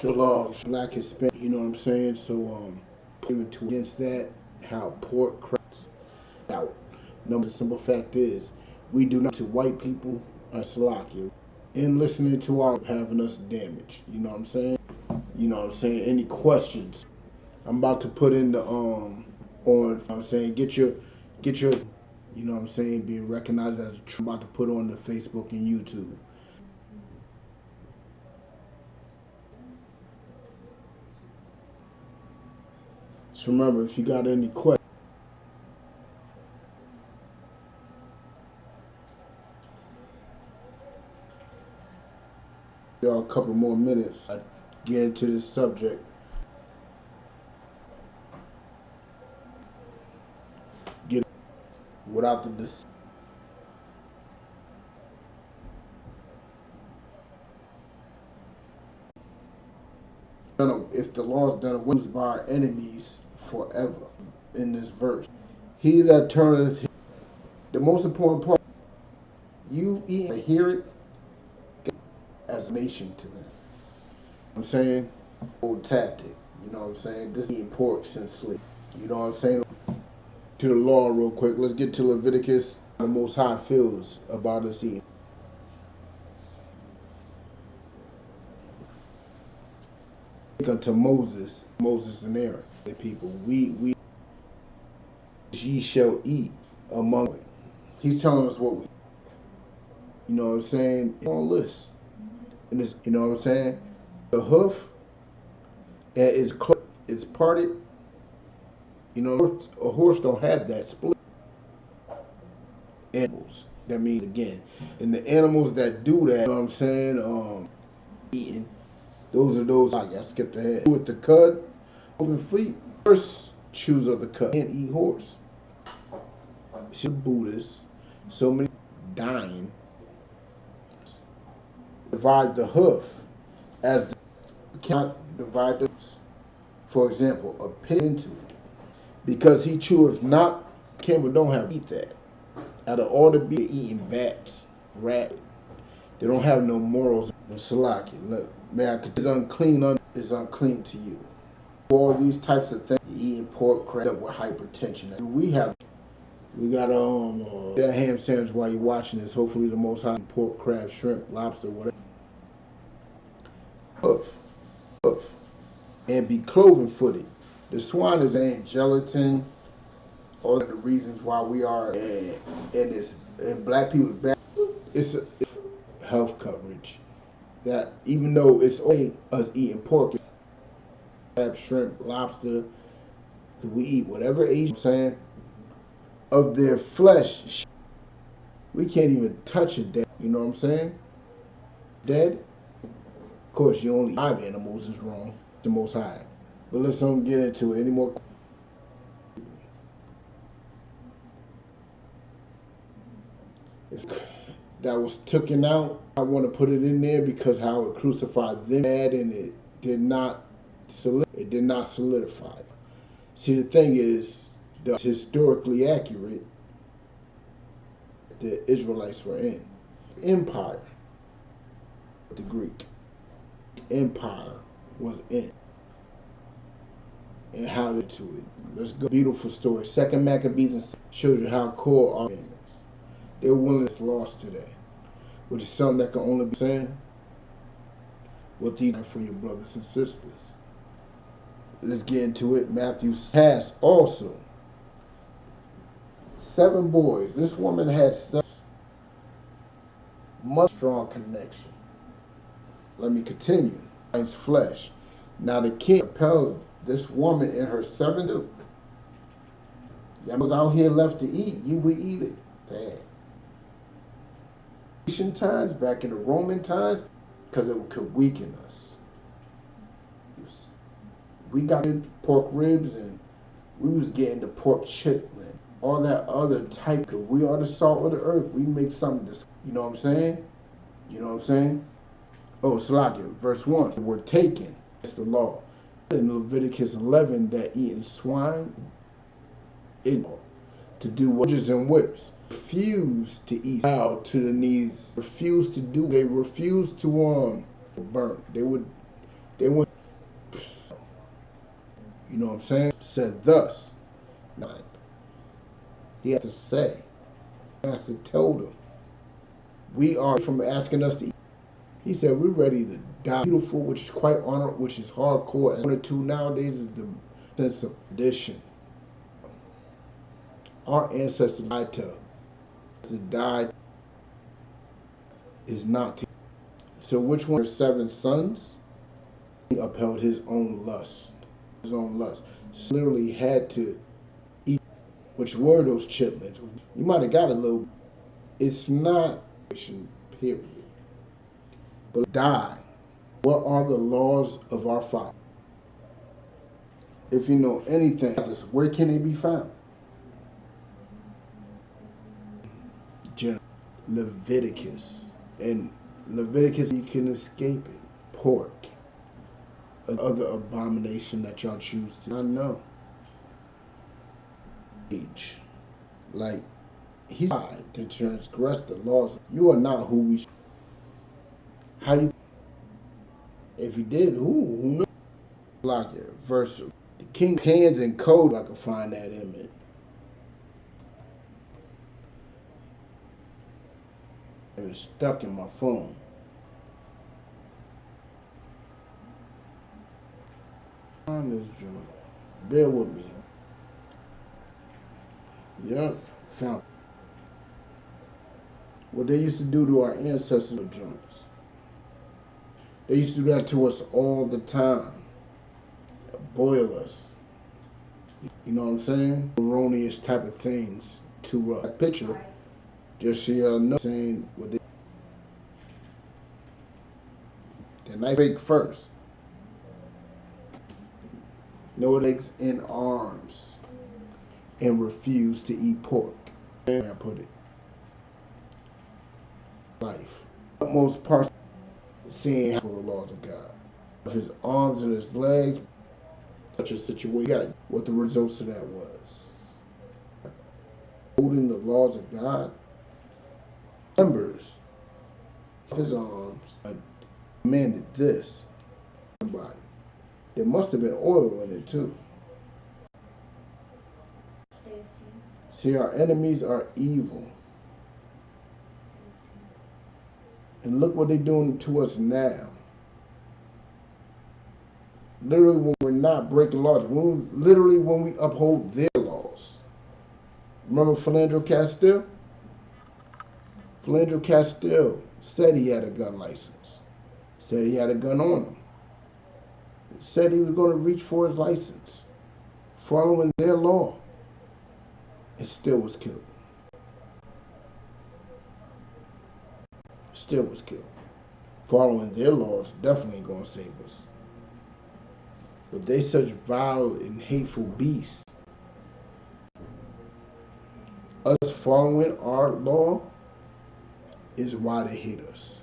Shalom, black Hispanic, you know what I'm saying? So, against that, how pork cracks out. No, the simple fact is, we do not to white people are Salakia. In listening to our having us damaged, you know what I'm saying? You know what I'm saying? Any questions? I'm about to put in the I'm saying, you know what I'm saying, being recognized as a true. I'm about to put on the Facebook and YouTube. So remember, if you got any questions, y'all a couple more minutes, I get into this subject. Get without the if the law is done away by our enemies forever in this verse. He that turneth, the most important part, you eat and hear it as a nation to them. I'm saying, old tactic, you know what I'm saying? This is eating pork since sleep. You know what I'm saying? To the law real quick. Let's get to Leviticus. The Most High feels about us eating. Unto Moses and Aaron, the people, we ye shall eat among it. He's telling us what we, you know what I'm saying, on list. And this, you know what I'm saying? The hoof and it's parted. You know, a horse don't have that split. Animals. That means again, and the animals that do that, you know what I'm saying, eating. Those are those. I skipped ahead. With the cud, open feet. First choose of the cud. Can't eat horse. She's Buddhist. So many dying. Divide the hoof as the cannot divide the. For example, a pig into it, because he cheweth not. Camel don't have to eat that. Out of all the be eating bats, rat. They don't have no morals. No salaki. Man, it's unclean. Is unclean to you. All these types of things. Eating pork, crab with hypertension. We got that ham sandwich while you're watching this. Hopefully, the Most High pork, crab, shrimp, lobster, whatever. Hoof, and be cloven footed. The swine is ain't gelatin. All of the reasons why we are in this in black people's back. It's health coverage. That even though it's only us eating pork, crab, shrimp, lobster, because we eat whatever Asian saying of their flesh, we can't even touch it dead. You know what I'm saying? Dead. Of course, you only 5 animals is wrong. The Most High. But let's don't get into it anymore. That was taken out. I want to put it in there because how it crucified them and it did not solidify. See, the thing is, the historically accurate the Israelites were in. Empire, the Greek Empire was in. And how they to it. Let's go. Beautiful story. Second Maccabees shows you how core are famous. They're willing to lost today, which is something that can only be said what these are for your brothers and sisters. Let's get into it. Matthew has also 7 boys. This woman had such much strong connection. Let me continue. Finds flesh. Now the king compelled this woman and her 7 dudes. Y'all was out here left to eat. You would eat it. Sad. Times, back in the Roman times, because it could weaken us. We got pork ribs and we was getting the pork chitlin, all that other type. We are the salt of the earth. We make something, you know what I'm saying? You know what I'm saying? Oh, Salakia, verse 1. We're taken. It's the law. In Leviticus 11, that eating swine, to do wedges and whips. Refuse to eat bow to the knees. Refuse to do. They refused to burn. They would They went, you know what I'm saying? Said thus. He had to say. He has to tell them. We are from asking us to eat. He said we're ready to die. Beautiful, which is quite honorable, which is hardcore. And one or two nowadays is the sense of tradition. Our ancestors died to die is not to. So which one of 7 sons? He upheld his own lust. His own lust. So literally had to eat, which were those chitlins. You might have got a little. It's not period. But die. What are the laws of our Father? If you know anything, where can they be found? Leviticus. And Leviticus, you can escape it. Pork. Other abomination that y'all choose to. I know. Age. Like, he died to transgress the laws. You are not who we should. How you. If he did, who knows? Like it. Verse. The king hands and code. I can find that image. It was stuck in my phone. Find this joint. Bear with me. Yep, found. What they used to do to our ancestors with joints. They used to do that to us all the time. Boil us. You know what I'm saying? Erroneous type of things to a picture. Just so y'all know, saying what they. The knife fake first. No legs in arms. And refuse to eat pork. Where I put it. Life. Utmost part seeing for the laws of God. Of his arms and his legs, such a situation. What the results of that was. Holding the laws of God. Members of his arms commanded this. Somebody. There must have been oil in it too. See, our enemies are evil. And look what they're doing to us now. Literally, when we're not breaking laws, when we uphold their laws. Remember Philandro Castile? Philandro Castile said he had a gun license. Said he had a gun on him. Said he was going to reach for his license. Following their law. And still was killed. Still was killed. Following their laws definitely ain't going to save us. But they such vile and hateful beasts. Us following our law is why they hate us.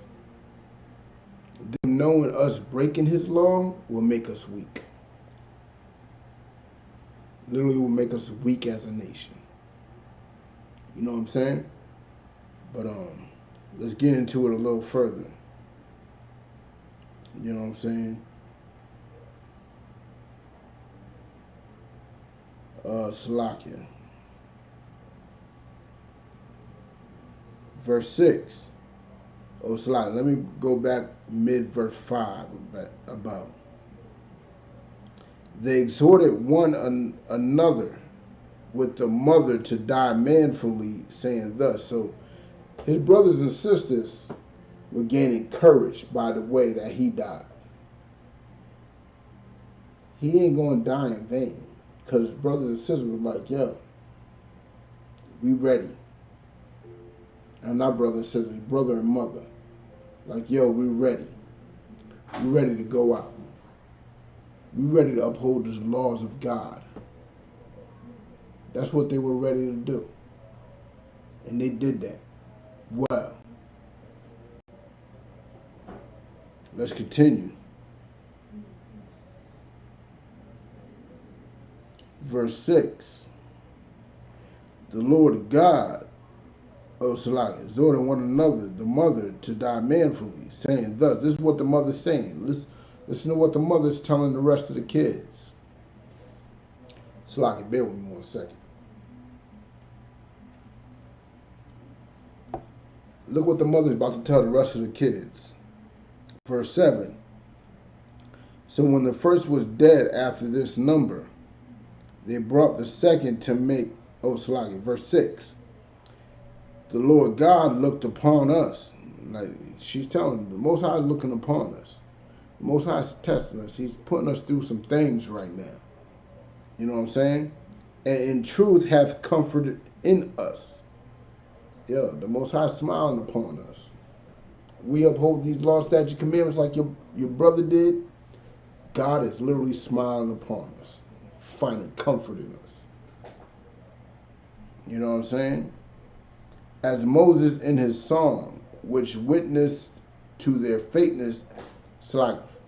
Them knowing us breaking his law will make us weak. Literally will make us weak as a nation. You know what I'm saying? But let's get into it a little further. You know what I'm saying? Salakia. Verse 6. Oh, Salakia. Let me go back mid-verse 5 about. They exhorted one another with the mother to die manfully, saying thus. So his brothers and sisters were gaining courage by the way that he died. He ain't going to die in vain. Because his brothers and sisters were like, yo, we ready. And not brother and sister, brother and mother. Like, yo, we ready. We ready to go out. We ready to uphold the laws of God. That's what they were ready to do. And they did that. Well, let's continue. Verse 6. The Lord God, exhorting one another, the mother, to die manfully, saying thus. This is what the mother's saying. Listen to what the mother's telling the rest of the kids. So I can bear with me 1 second. Look what the mother's about to tell the rest of the kids. Verse 7. So when the first was dead after this number, they brought the second to make, verse 6. The Lord God looked upon us. Like she's telling them, the Most High is looking upon us. The Most High is testing us. He's putting us through some things right now. You know what I'm saying? And in truth hath comforted in us. Yeah, the Most High is smiling upon us. We uphold these law, statute, commandments like your brother did. God is literally smiling upon us, finding comfort in us. You know what I'm saying? As Moses in his song, which witnessed to their fakeness,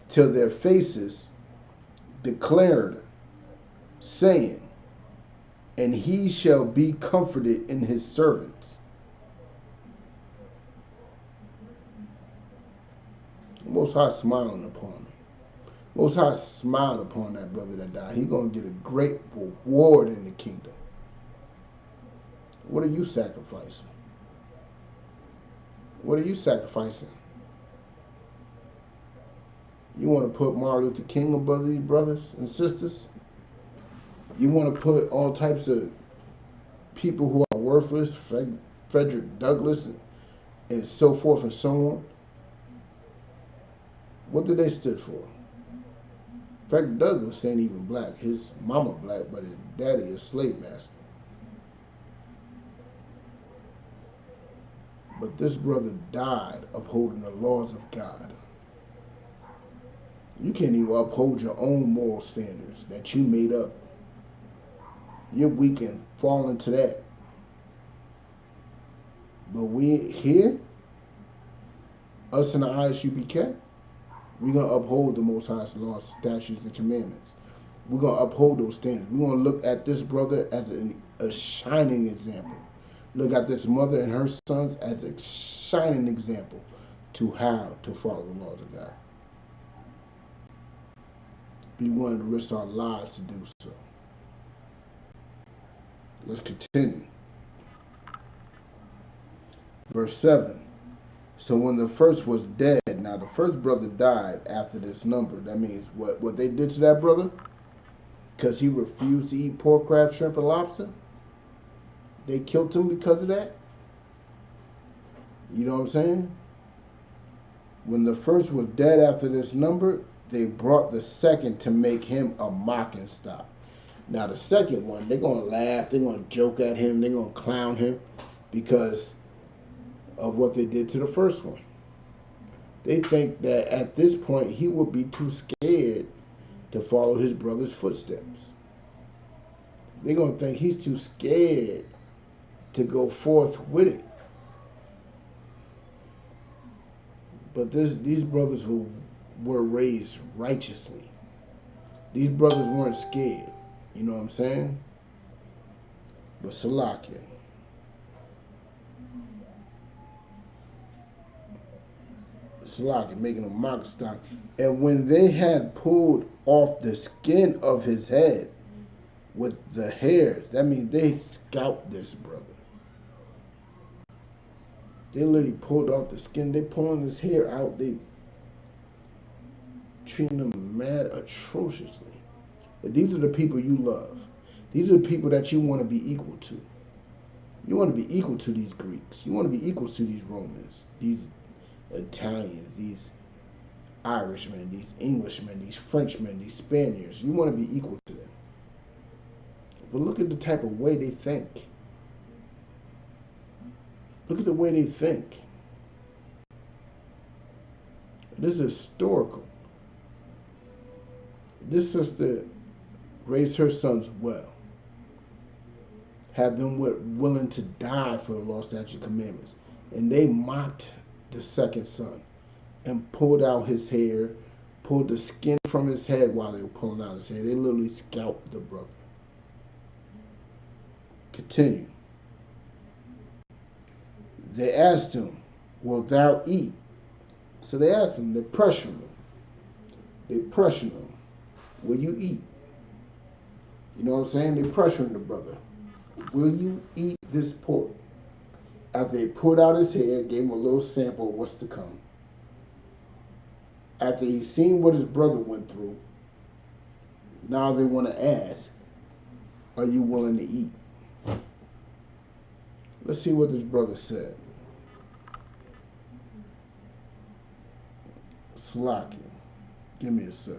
till their faces declared, saying, and he shall be comforted in his servants. The Most High smiling upon him. Most High smiled upon that brother that died. He's going to get a great reward in the kingdom. What are you sacrificing? What are you sacrificing? You want to put Martin Luther King above these brothers and sisters? You want to put all types of people who are worthless, Frederick Douglass, and so forth and so on? What did they stood for? Frederick Douglass ain't even black. His mama black, but his daddy is slave master. But this brother died upholding the laws of God. You can't even uphold your own moral standards that you made up. You're weak and fall into that. But we here, us in the ISUPK, we're going to uphold the Most High's laws, statutes, and commandments. We're going to uphold those standards. We're going to look at this brother as a shining example. Look at this mother and her sons as a shining example to how to follow the laws of God. Be willing to risk our lives to do so. Let's continue. Verse 7. So when the first was dead, now the first brother died after this number. That means what they did to that brother? Because he refused to eat pork, crab, shrimp, and lobster? They killed him because of that? You know what I'm saying? When the first was dead after this number, they brought the second to make him a mocking stock. Now the second one, they're going to laugh, they're going to joke at him, they're going to clown him because of what they did to the first one. They think that at this point he would be too scared to follow his brother's footsteps. They're going to think he's too scared to go forth with it. But these brothers were raised righteously. These brothers weren't scared. You know what I'm saying? But Salakia. Salakia, making a mock stock. And when they had pulled off the skin of his head with the hairs, that means they scalped this brother. They literally pulled off the skin. They pulling his hair out. They treating him mad atrociously. But these are the people you love. These are the people that you want to be equal to. You want to be equal to these Greeks. You want to be equal to these Romans, these Italians, these Irishmen, these Englishmen, these Frenchmen, these Spaniards. You want to be equal to them. But look at the type of way they think. Look at the way they think. This is historical. This sister raised her sons well. Had them willing to die for the law, statute, commandments. And they mocked the second son and pulled out his hair, pulled the skin from his head while they were pulling out his hair. They literally scalped the brother. Continue. They asked him, "Wilt thou eat?" So they asked him, they pressured him. They pressure him. Will you eat? You know what I'm saying? They pressuring the brother. Will you eat this pork? After they pulled out his head, gave him a little sample of what's to come. After he seen what his brother went through, now they want to ask, are you willing to eat? Let's see what this brother said. Slocky. Give me a sec.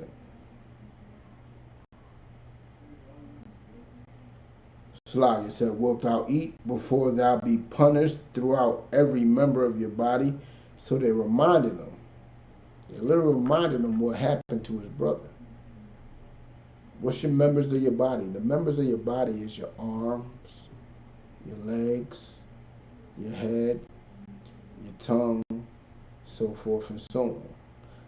Slocky said, wilt thou eat before thou be punished throughout every member of your body? So they reminded him. They literally reminded him what happened to his brother. What's your members of your body? The members of your body is your arms, your legs, your head, your tongue, so forth and so on.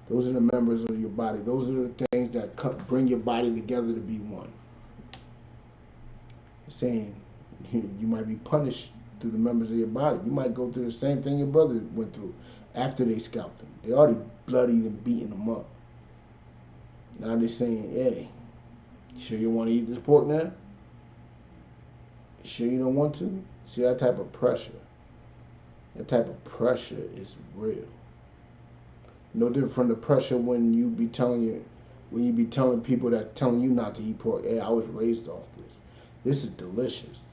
Those are the members of your body. Those are the things that bring your body together to be one. Saying you might be punished through the members of your body. You might go through the same thing your brother went through after they scalped him. They already bloodied and beaten him up. Now they're saying, hey, sure you want to eat this pork now? Sure you don't want to? See, that type of pressure. That type of pressure is real. No different from the pressure when you be telling people that telling you not to eat pork. Hey, I was raised off this. This is delicious.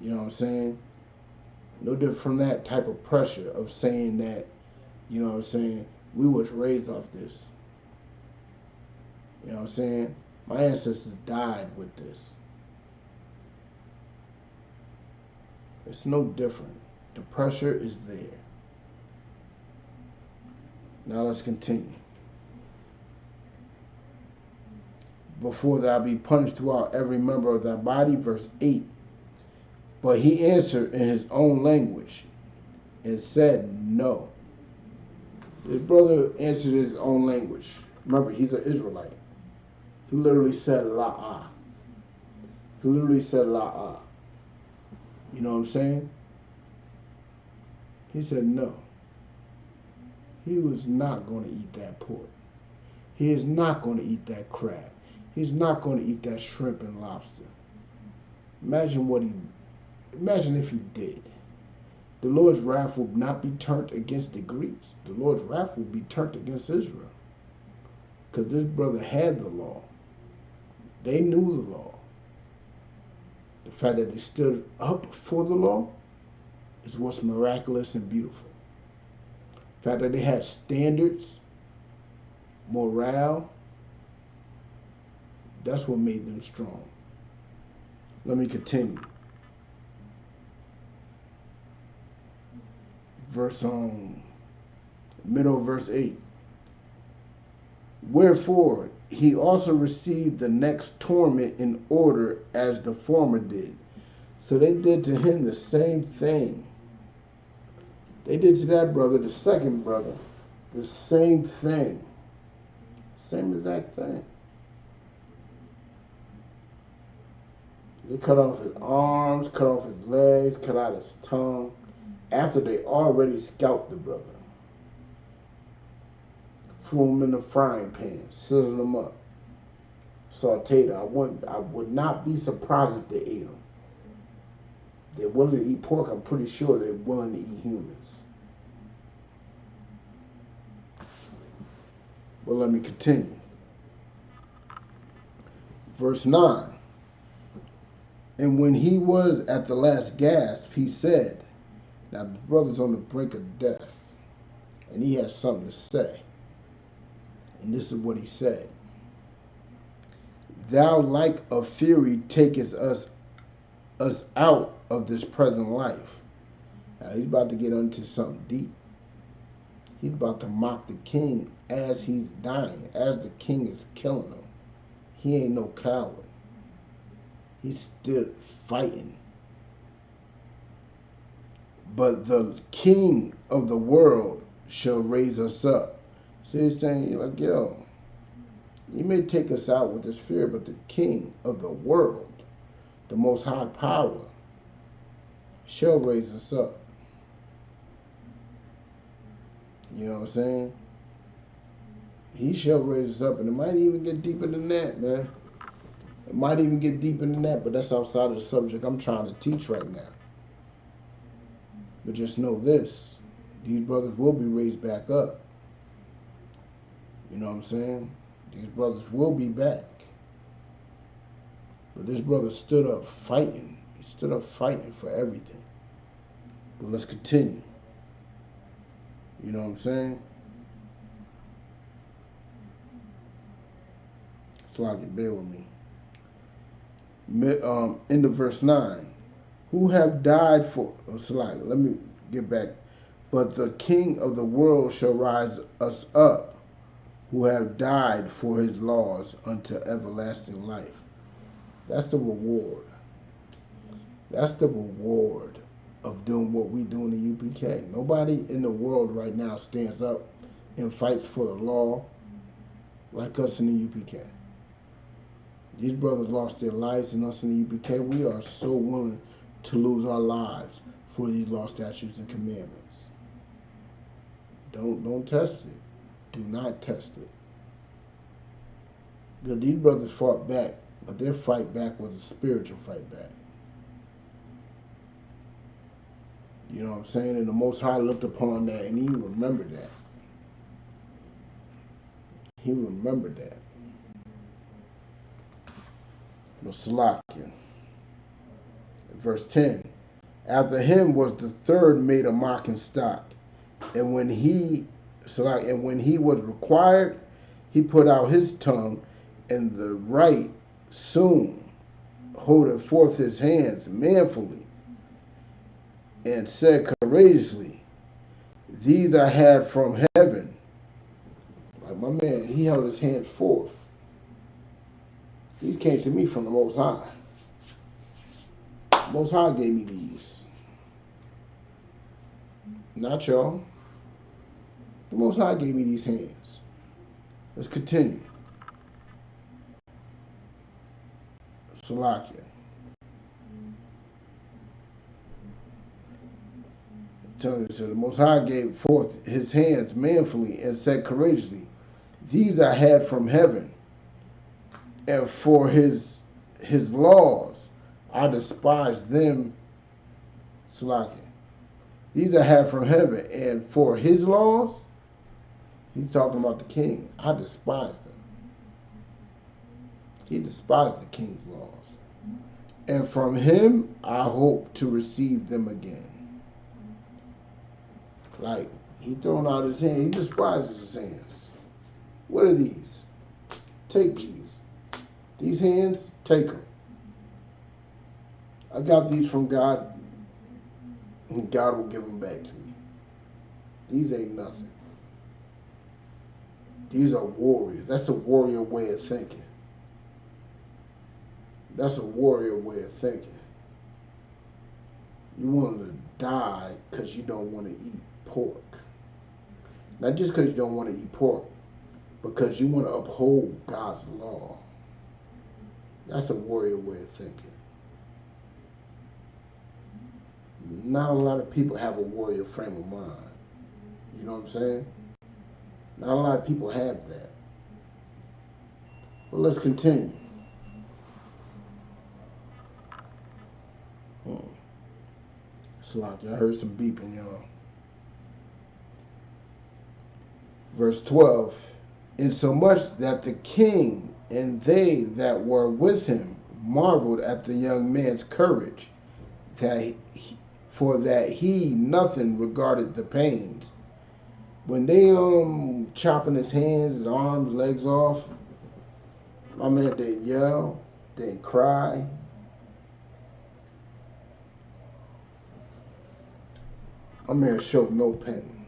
You know what I'm saying? No different from that type of pressure of saying that, you know what I'm saying, we was raised off this. You know what I'm saying? My ancestors died with this. It's no different. The pressure is there. Now let's continue. Before thou be punished throughout every member of thy body, verse 8. But he answered in his own language and said, no. His brother answered in his own language. Remember, he's an Israelite. He literally said la'ah. He literally said la'ah. You know what I'm saying? He said no. He was not going to eat that pork. He is not going to eat that crab. He's not going to eat that shrimp and lobster. Imagine if he did. The Lord's wrath will not be turned against the Greeks. The Lord's wrath will be turned against Israel. Because this brother had the law. They knew the law. The fact that they stood up for the law is what's miraculous and beautiful. The fact that they had standards, morale, that's what made them strong. Let me continue. Middle of verse 8. Wherefore he also received the next torment in order as the former did. So they did to him the same thing. They did to that brother, the second brother, the same thing. Same exact thing. They cut off his arms, cut off his legs, cut out his tongue, after they already scalped the brother. Threw him in the frying pan, sizzled him up, sauteed him. I would not be surprised if they ate him. They're willing to eat pork. I'm pretty sure they're willing to eat humans. But let me continue. Verse 9. And when he was at the last gasp, he said, now the brother's on the brink of death, and he has something to say. And this is what he said. Thou like a fury takest us out of this present life. Now he's about to get into something deep. He's about to mock the king as he's dying, as the king is killing him. He ain't no coward. He's still fighting. But the king of the world shall raise us up. So he's saying, like, yo, you may take us out with this fear, but the king of the world, the most high power, shall raise us up. You know what I'm saying? He shall raise us up, and it might even get deeper than that, man. It might even get deeper than that, but that's outside of the subject I'm trying to teach right now. But just know this, these brothers will be raised back up. You know what I'm saying? These brothers will be back. But this brother stood up fighting. He stood up fighting for everything. But let's continue. You know what I'm saying? Slocky, bear with me. End of verse 9. Who have died for... Oh, Slocky, let me get back. But the King of the world shall rise us up, who have died for his laws unto everlasting life. That's the reward. That's the reward of doing what we do in the UPK. Nobody in the world right now stands up and fights for the law like us in the UPK. These brothers lost their lives, and us in the UPK, we are so willing to lose our lives for these law, statutes, and commandments. Don't test it. Do not test it. Because these brothers fought back, but their fight back was a spiritual fight back. You know what I'm saying? And the Most High looked upon that, and he remembered that. He remembered that. But Salakia, verse 10. After him was the third made a mocking stock, and when he was required, he put out his tongue, and the right soon holding forth his hands manfully, and said courageously, these I had from heaven. Like my man, he held his hands forth. These came to me from the Most High. The Most High gave me these. Not y'all. The Most High gave me these hands. Let's continue. Salakia. So the Most High gave forth his hands manfully and said courageously, these I had from heaven, and for his laws I despised them. Salakia. These I had from heaven, and for his laws, he's talking about the king, I despised them. He despised the king's laws. And from him I hope to receive them again. Like, he thrown out his hand. He despises his hands. What are these? Take these. These hands, take them. I got these from God, and God will give them back to me. These ain't nothing. These are warriors. That's a warrior way of thinking. That's a warrior way of thinking. You want to die because you don't want to eat pork. Not just because you don't want to eat pork, because you want to uphold God's law. That's a warrior way of thinking. Not a lot of people have a warrior frame of mind. You know what I'm saying? Not a lot of people have that. Well, let's continue. Salaki, I heard some beeping, y'all. Verse 12. Insomuch that the king and they that were with him marveled at the young man's courage, for that he nothing regarded the pains. When they chopping his hands, his arms, legs off, my man didn't yell, didn't cry. My man showed no pain.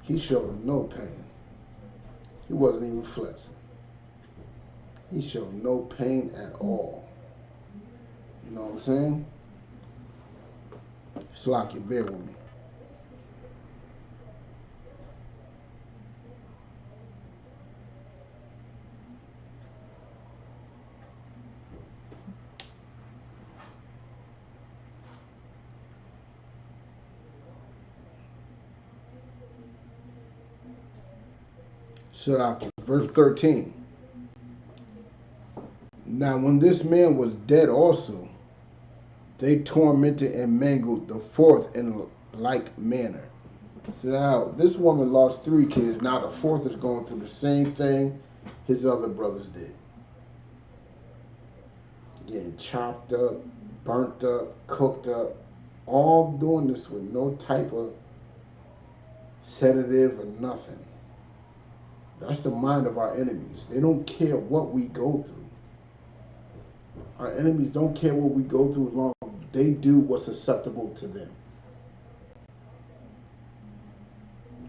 He showed no pain. He wasn't even flexing. He showed no pain at all. You know what I'm saying? Slocky, bear with me. Verse 13. Now when this man was dead also, they tormented and mangled the fourth in like manner. So now this woman lost 3 kids. Now the fourth is going through the same thing his other brothers did. Getting chopped up, burnt up, cooked up, all doing this with no type of sedative or nothing. That's the mind of our enemies. They don't care what we go through. Our enemies don't care what we go through as long as they do what's acceptable to them.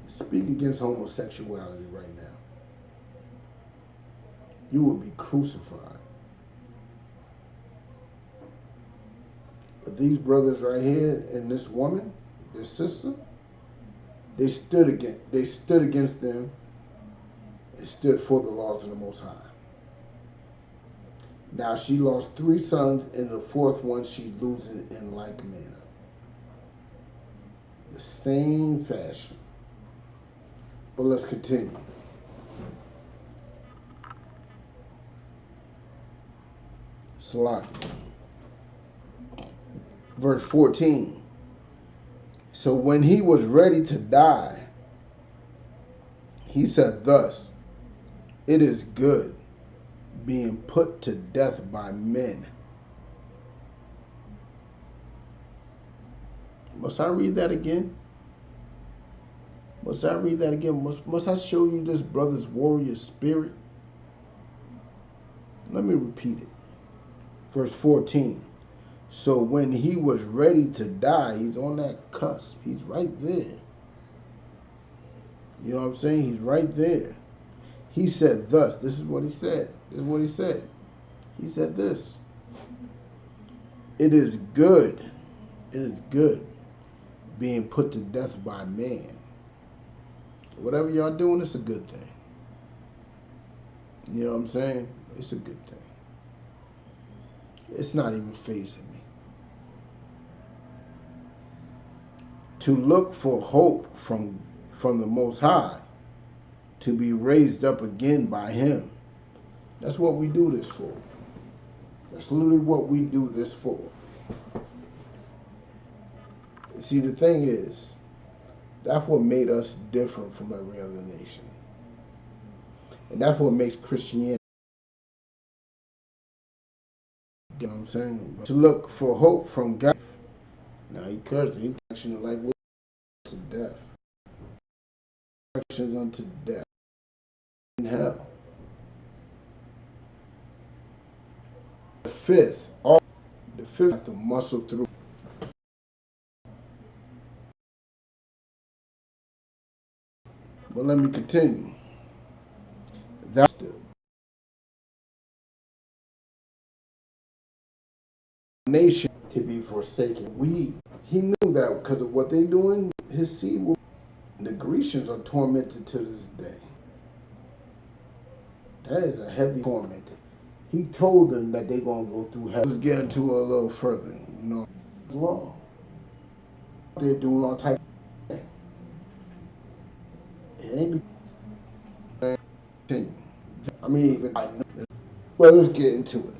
Speak against homosexuality right now. You will be crucified. But these brothers right here and this woman, this sister, they stood against them and stood for the laws of the Most High. Now she lost 3 sons, and the fourth one she's losing in like manner. The same fashion. But let's continue. Salaki. Verse 14. So when he was ready to die, he said thus, it is good being put to death by men. Must I read that again? Must I read that again? Must I show you this brother's warrior spirit? Let me repeat it. Verse 14. So when he was ready to die, he's on that cusp. He's right there. You know what I'm saying? He's right there. He said thus. This is what he said. This is what he said. He said this. It is good. It is good being put to death by man. Whatever y'all doing, it's a good thing. You know what I'm saying? It's a good thing. It's not even fazing me. To look for hope from the Most High, to be raised up again by Him. That's what we do this for. That's literally what we do this for. See, the thing is, that's what made us different from every other nation. And that's what makes Christianity. You know what I'm saying? But to look for hope from God. Now he cursed it. He actually like to death. Actions unto death. In hell. The fifth have to muscle through. But let me continue. That's the nation to be forsaken. He knew that because of what they doing, his seed will. The Grecians are tormented to this day. That is a heavy torment. He told them that they're going to go through hell. Let's get into it a little further. You know, law. They're doing all type of things. It ain't continue. I mean, well, let's get into it.